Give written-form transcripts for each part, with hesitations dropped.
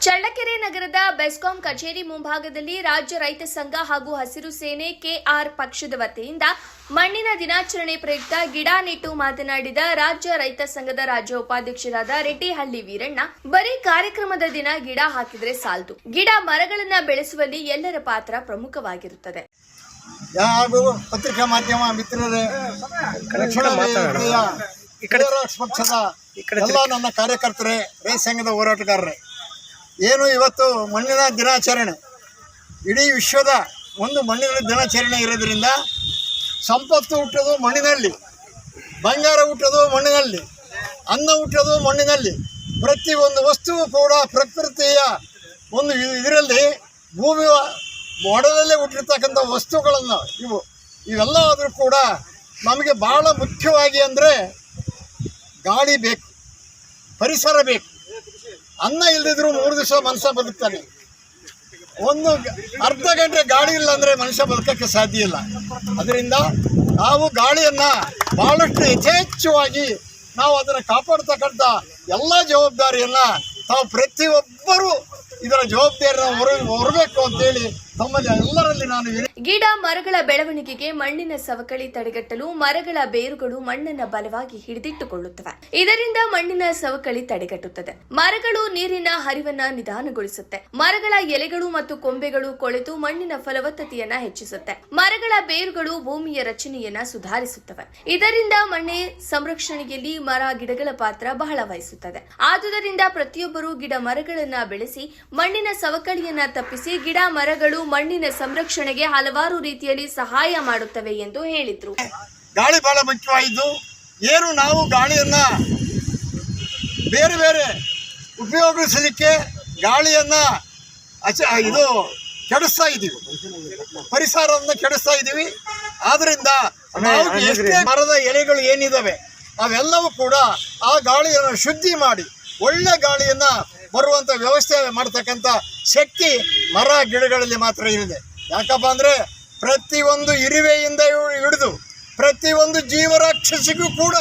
ಚಳ್ಳಕೆರೆ ನಗರದ ಬೆಸ್ಕಾಂ ಕಚೇರಿ ಮುಂಭಾಗದಲ್ಲಿ ರಾಜ್ಯ ರೈತ ಸಂಘ ಹಾಗೂ ಹಸಿರು ಸೇನೆ ಕೆಆರ್ ಪಕ್ಷದ ವತಿಯಿಂದ ಮಣ್ಣಿನ ದಿನಾಚರಣೆ ಪ್ರಯುಕ್ತ ಗಿಡ ನೆಟ್ಟು ಮಾತನಾಡಿದ ರಾಜ್ಯ ರೈತ ಸಂಘದ ರಾಜ್ಯ ಉಪಾಧ್ಯಕ್ಷರಾದ ರೆಡ್ಡಿಹಳ್ಳಿ ವೀರಣ್ಣ, ಬರೀ ಕಾರ್ಯಕ್ರಮದ ದಿನ ಗಿಡ ಹಾಕಿದ್ರೆ ಸಾಲದು, ಗಿಡ ಮರಗಳನ್ನ ಬೆಳೆಸುವಲ್ಲಿ ಎಲ್ಲರ ಪಾತ್ರ ಪ್ರಮುಖವಾಗಿರುತ್ತದೆ. ಹಾಗೂ ಪತ್ರಿಕಾ ಮಾಧ್ಯಮ ಮಿತ್ರರೇ, ಪಕ್ಷದ ಎಲ್ಲ ನನ್ನ ಕಾರ್ಯಕರ್ತರೇ, ರೈತ ಸಂಘದ ಹೋರಾಟಗಾರರೇ, ಏನು ಇವತ್ತು ಮಣ್ಣಿನ ದಿನಾಚರಣೆ, ಇಡೀ ವಿಶ್ವದ ಒಂದು ಮಣ್ಣಿನ ದಿನಾಚರಣೆ ಇರೋದ್ರಿಂದ ಸಂಪತ್ತು ಹುಟ್ಟೋದು ಮಣ್ಣಿನಲ್ಲಿ, ಬಂಗಾರ ಹುಟ್ಟೋದು ಮಣ್ಣಿನಲ್ಲಿ, ಅನ್ನ ಹುಟ್ಟೋದು ಮಣ್ಣಿನಲ್ಲಿ. ಪ್ರತಿಯೊಂದು ವಸ್ತುವು ಕೂಡ ಪ್ರಕೃತಿಯ ಒಂದು ಇದರಲ್ಲಿ ಭೂಮಿ ಒಡಲಲ್ಲೇ ಹುಟ್ಟಿರ್ತಕ್ಕಂಥ ವಸ್ತುಗಳನ್ನು ಇವೆಲ್ಲ ಆದರೂ ಕೂಡ ನಮಗೆ ಭಾಳ ಮುಖ್ಯವಾಗಿ ಅಂದರೆ ಗಾಳಿ ಬೇಕು, ಪರಿಸರ ಬೇಕು. ಅನ್ನ ಇಲ್ಲದಿದ್ರು 3 ದಿವಸ ಮನುಷ್ಯ ಬದುಕ್ತಾನೆ. ಒಂದು ಅರ್ಧ ಗಂಟೆ ಗಾಳಿ ಇಲ್ಲ ಅಂದರೆ ಮನುಷ್ಯ ಬದುಕಕ್ಕೆ ಸಾಧ್ಯ ಇಲ್ಲ. ಅದರಿಂದ ನಾವು ಗಾಳಿಯನ್ನು ಭಾಳಷ್ಟು ಯಥೇಚ್ಛವಾಗಿ ನಾವು ಅದನ್ನು ಕಾಪಾಡ್ತಕ್ಕಂಥ ಎಲ್ಲ ಜವಾಬ್ದಾರಿಯನ್ನು ತಾವು ಪ್ರತಿಯೊಬ್ಬರೂ ಇದರ ಜವಾಬ್ದಾರಿಯನ್ನು ಹೊರಬೇಕು ಅಂತೇಳಿ ತಮ್ಮಲ್ಲಿ ಎಲ್ಲರಲ್ಲಿ ನಾನು ಗಿಡ ಮರಗಳ ಬೆಳವಣಿಗೆಗೆ ಮಣ್ಣಿನ ಸವಕಳಿ ತಡೆಗಟ್ಟಲು ಮರಗಳ ಬೇರುಗಳು ಮಣ್ಣನ್ನು ಬಲವಾಗಿ ಹಿಡಿದಿಟ್ಟುಕೊಳ್ಳುತ್ತವೆ. ಇದರಿಂದ ಮಣ್ಣಿನ ಸವಕಳಿ ತಡೆಗಟ್ಟುತ್ತದೆ. ಮರಗಳು ನೀರಿನ ಹರಿವನ್ನ ನಿಧಾನಗೊಳಿಸುತ್ತೆ. ಮರಗಳ ಎಲೆಗಳು ಮತ್ತು ಕೊಂಬೆಗಳು ಕೊಳೆತು ಮಣ್ಣಿನ ಫಲವತ್ತತೆಯನ್ನ ಹೆಚ್ಚಿಸುತ್ತೆ. ಮರಗಳ ಬೇರುಗಳು ಭೂಮಿಯ ರಚನೆಯನ್ನ ಸುಧಾರಿಸುತ್ತವೆ. ಇದರಿಂದ ಮಣ್ಣೆ ಸಂರಕ್ಷಣೆಯಲ್ಲಿ ಮರ ಗಿಡಗಳ ಪಾತ್ರ ಬಹಳ ವಹಿಸುತ್ತದೆ. ಆದುದರಿಂದ ಪ್ರತಿಯೊಬ್ಬರು ಗಿಡ ಮರಗಳನ್ನ ಬೆಳೆಸಿ ಮಣ್ಣಿನ ಸವಕಳಿಯನ್ನ ತಪ್ಪಿಸಿ ಗಿಡ ಮರಗಳು ಮಣ್ಣಿನ ಸಂರಕ್ಷಣೆಗೆ ಹಲವಾರು ರೀತಿಯಲ್ಲಿ ಸಹಾಯ ಮಾಡುತ್ತವೆ ಎಂದು ಹೇಳಿದ್ರು. ಗಾಳಿ ಬಹಳ ಮುಖ್ಯವಾಯಿತು. ಏನು ನಾವು ಗಾಳಿಯನ್ನ ಬೇರೆ ಬೇರೆ ಉಪಯೋಗಿಸಲಿಕ್ಕೆ ಗಾಳಿಯನ್ನ ಕೆಡಿಸ್ತಾ ಇದ್ದೀವಿ, ಪರಿಸರವನ್ನು ಕೆಡಿಸ್ತಾ ಇದ್ದೀವಿ. ಆದ್ರಿಂದ ನಾವು ಎಷ್ಟೇ ಮರದ ಎಲೆಗಳು ಏನಿದಾವೆ ಅವೆಲ್ಲವೂ ಕೂಡ ಆ ಗಾಳಿಯನ್ನು ಶುದ್ಧಿ ಮಾಡಿ ಒಳ್ಳೆ ಗಾಳಿಯನ್ನ ಬರುವಂಥ ವ್ಯವಸ್ಥೆ ಮಾಡ್ತಕ್ಕಂಥ ಶಕ್ತಿ ಮರ ಗಿಡಗಳಲ್ಲಿ ಮಾತ್ರ ಇದೆ. ಯಾಕಪ್ಪ ಅಂದರೆ ಪ್ರತಿಯೊಂದು ಇರುವೆಯಿಂದ ಹಿಡಿದು ಪ್ರತಿಯೊಂದು ಜೀವರಾಕ್ಷಸಿಗೂ ಕೂಡ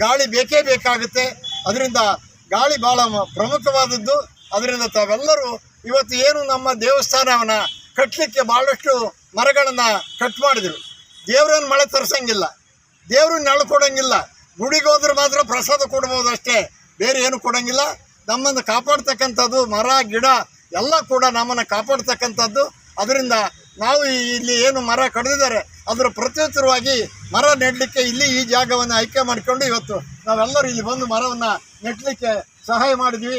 ಗಾಳಿ ಬೇಕೇ ಬೇಕಾಗುತ್ತೆ. ಅದರಿಂದ ಗಾಳಿ ಭಾಳ ಪ್ರಮುಖವಾದದ್ದು. ಅದರಿಂದ ತಾವೆಲ್ಲರೂ ಇವತ್ತು ಏನು ನಮ್ಮ ದೇವಸ್ಥಾನವನ್ನು ಕಟ್ಟಲಿಕ್ಕೆ ಭಾಳಷ್ಟು ಮರಗಳನ್ನು ಕಟ್ ಮಾಡಿದರು. ದೇವ್ರನ್ನ ಮಳೆ ತರಿಸಂಗಿಲ್ಲ, ದೇವ್ರನ್ನ ನೆರಳು ಕೊಡೋಂಗಿಲ್ಲ, ಗುಡಿಗೆ ಹೋದ್ರೆ ಮಾತ್ರ ಪ್ರಸಾದ ಕೊಡ್ಬೋದು ಅಷ್ಟೇ, ಬೇರೆ ಏನು ಕೊಡೋಂಗಿಲ್ಲ. ನಮ್ಮನ್ನು ಕಾಪಾಡ್ತಕ್ಕಂಥದ್ದು ಮರ ಗಿಡ ಎಲ್ಲ ಕೂಡ ನಮ್ಮನ್ನು ಕಾಪಾಡ್ತಕ್ಕಂಥದ್ದು. ಅದರಿಂದ ನಾವು ಇಲ್ಲಿ ಏನು ಮರ ಕಡಿದಿದ್ದಾರೆ ಅದರ ಪ್ರತ್ಯುತ್ತರವಾಗಿ ಮರ ನೆಡಲಿಕ್ಕೆ ಇಲ್ಲಿ ಈ ಜಾಗವನ್ನು ಆಯ್ಕೆ ಮಾಡಿಕೊಂಡು ಇವತ್ತು ನಾವೆಲ್ಲರೂ ಇಲ್ಲಿ ಬಂದು ಮರವನ್ನು ನೆಡಲಿಕ್ಕೆ ಸಹಾಯ ಮಾಡಿದ್ವಿ.